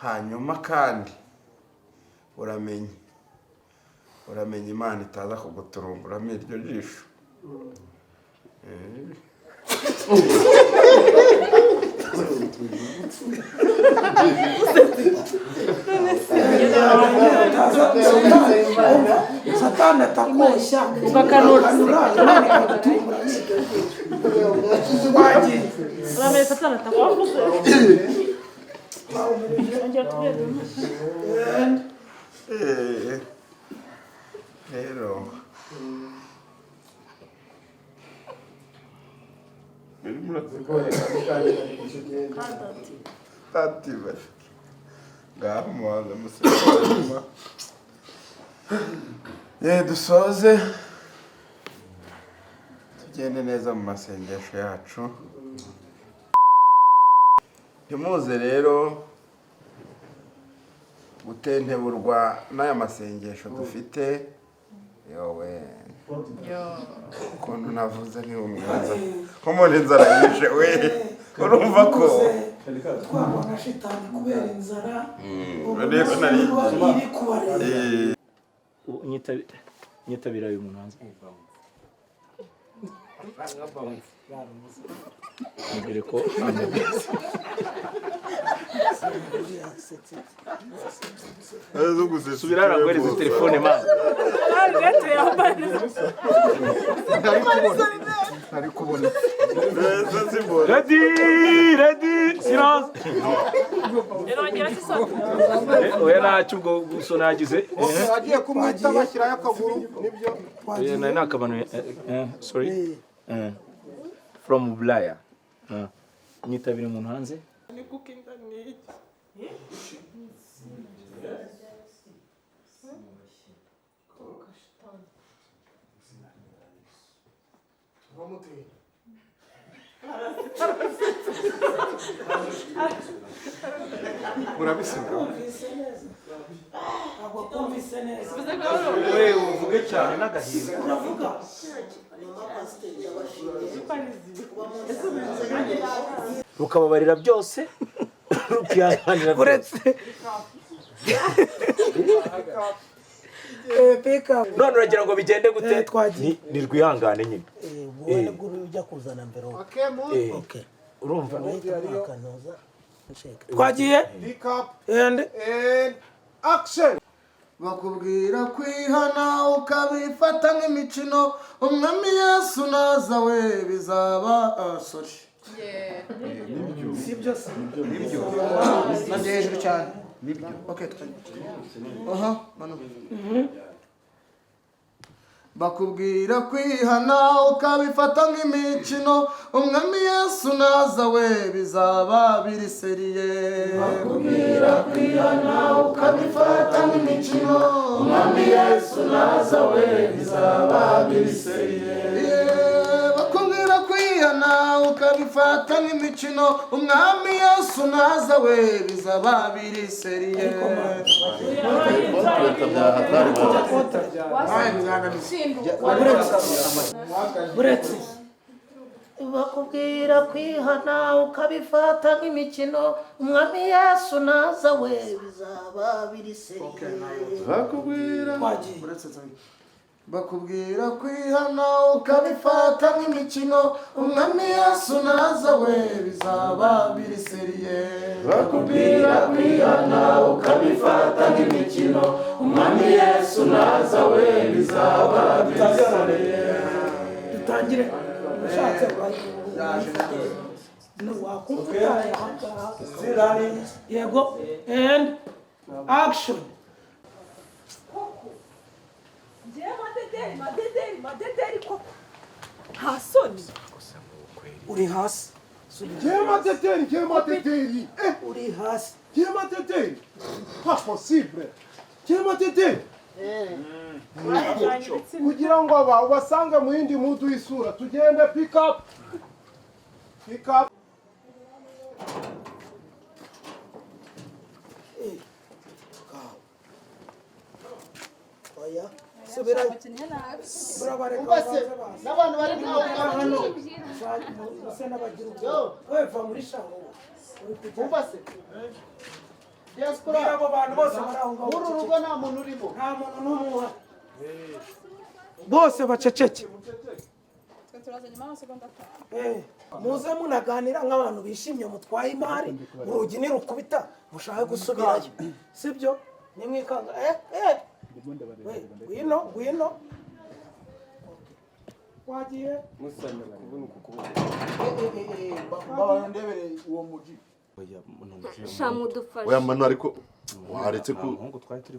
hanyuma kandi uramenye Imana itaza kuguturumburamo iryo jisho. Satani atakoshya ugakanura uramenye Satani atakoshya rero dusoze tugende neza mu masengesho yacu. Ntimuze rero gutenteburwa n'aya masengesho dufite. Yowe ukuntu navuze ni umwanza ko mbona inzara yishe we, urumva ko twabona na shitani kubera inzara rero nari nyitabira uyu muntu hanze mbere ko subira aragwereza telefone man ari kubona ready silence oya nacyo ubwo gusonagize agiye kumwita bashyirayo akaguru nibyo nari nakabanuye sorry from Bulaya nyitabira umuntu hanze wewe uvuge cyane n'agahinda uravuga rukababarira byose rukihanganira uretse none uragira ngo bigende gute ni rwihangane nyine wowe guru ujya kuzana mbere okay urumva twagiye pick up and action. bakubwira kwihana ukabifata nk'imikino, umwami Yesu naza we bizaba sorry sibyo se nibyo Nande hejuru cyane. nibyo Okay. mano bakubwira kwihana ukabifata nk'imikino, umwami Yesu naza we bizaba biri seriye. bakubwira kwihana ukabifata nk'imikino, umwami Yesu naza we bizaba biri seriye. bakubwira kwihana ukabifata nk'imikino, umwami Yesu naza we bizaba biri seriye. uretse bakubwira kwihana ukabifata nk'imikino, umwami Yesu naza we bizaba biri seriye. bakubwira kwihana ukabifata nk'imikino, umwami Yesu naza we bizaba biri seriye. bakubwira kwihana ukabifata nk'imikino, umwami Yesu naza we bizaba biri seriye. dutangire ushatse yego and action. madederi ko nta soni uri hasi Kema teteri. uri hasi Kema teteri. Pas possible. Kema teteri. Kugira ngo ubasange mu yindi mudu y'isura tugende pick up. Pick up. oya subira burabareka N'abantu bari hano. se n'abagira ubwo wewe va muri shango Umbase. diaspora abo bantu bose bari aho ngaho uru rugo nta muntu urimo nta muntu n'umwe uhari bose baceceke muze munaganira nk'abantu bishimye mutwaye imari urugi nirukubita mushaka gusubirayo sibyo nimwikanga ngwino wagiye babandebere uwo muji shamudufashe oya manu ariko waretse ko umuhungu twari turi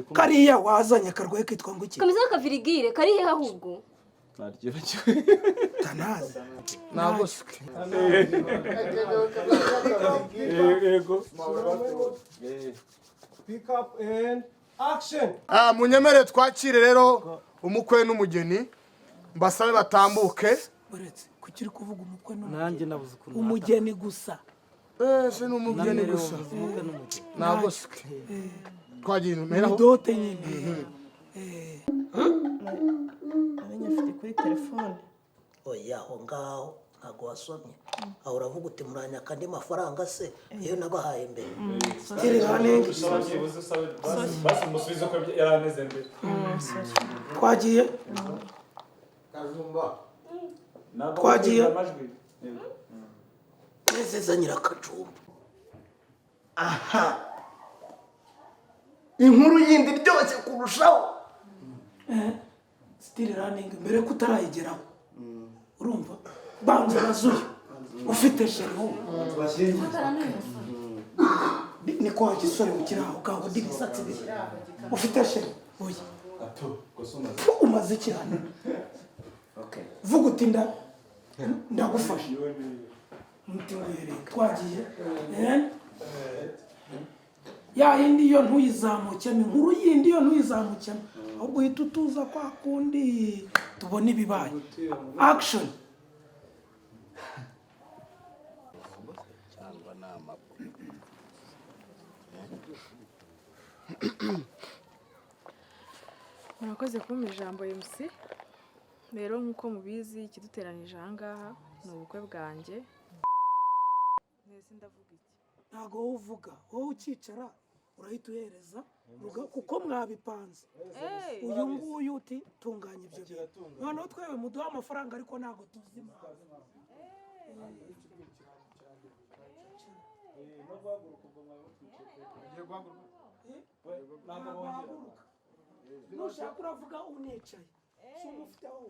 kumwe kariya wazanye akarwaye kitwa ngo iki kameze nk'akavirigire kari he ahubwo tanazi nagoswe yego pick up and action munyemere twakire rero umukwe n'umugeni mbasabe batambuke uretse kuki uri kuvuga umukwe nanjye nabuze ukuntu umugeni gusa se n'umugeni gusa nagoswe twagiye numeraho dote nyine abanyafite kuri telefone oya aho ngaho ntago wasomye aho uravuga uti muranyaka andi mafaranga se iyo nabahaye mbere basi musubize ko yaraneze mbere twagiye twagiye nezeza nyirakajumba aha inkuru yindi ryoshye kurushaho still running mbere ko utarayigeraho urumva banza bazuye ufite sheri ni kwa gisore mukiraho kaho digisatsi bibiri ufite sheri oya umaze cyane vuga uti ndagufasha muti ngwere twagiye ya yindi yo ntuyizamukemo inkuru yindi yo ntuyizamukemo ahubwo uhita utuza kwa kundi tubona ibibaye action murakoze kumpa ijambo MC rero nk'uko mubizi ikiduteranije aha ngaha ni ubukwe bwanjye ndavuga iki ntago wowe uvuga wowe ukicara urahita uhereza kuko mwabipanze uyu nguyu uti tunganya ibyo bintu noneho twewe muduha amafaranga ariko ntago tuzi impamvu nushaka uravuga unicaye si umufite aho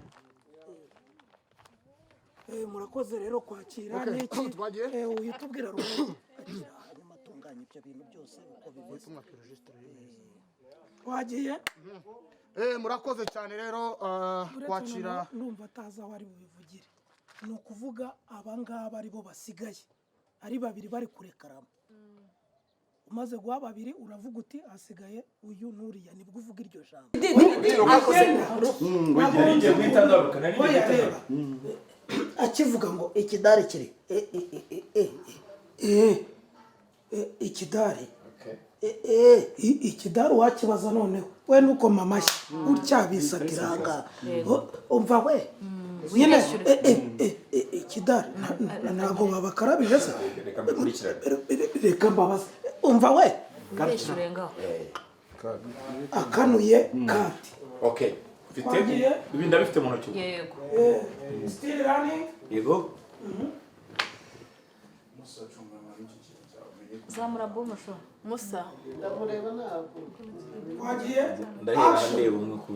murakoze rero kwakira n'iki uhita ubwira ruhande hanyuma atunganya ibyo bintu byose uko bimeze wagiye murakoze cyane rero kwakira numva atazi aho ari bubivugire ni ukuvuga abangaba ari bo basigaye ari babiri bari kurekaramo umaze guha babiri uravuga uti hasigaye uyu n'uriya nibwo uvuga iryo jambo akivuga ngo ikidari kiri ikidari ikidari wakibaza noneho we nukoma amashyi gutya bisatira umva we nyine ikidari ntabwo babakarabije se reka mbabaze umva we akanuye kati okay mfite ibi ndabifite mu ntoki yego still running yego zamura bomo sho musa ndamureba ntabwo wagiye ndeba umwe ku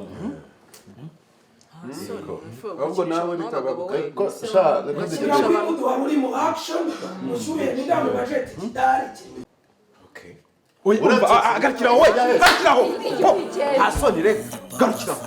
ahubwo nawe bitababuka ko sha uduha muri mu action usubiye n'indamu budget kidari oya agarukiraho we agarukiraho asoni reka garukiraho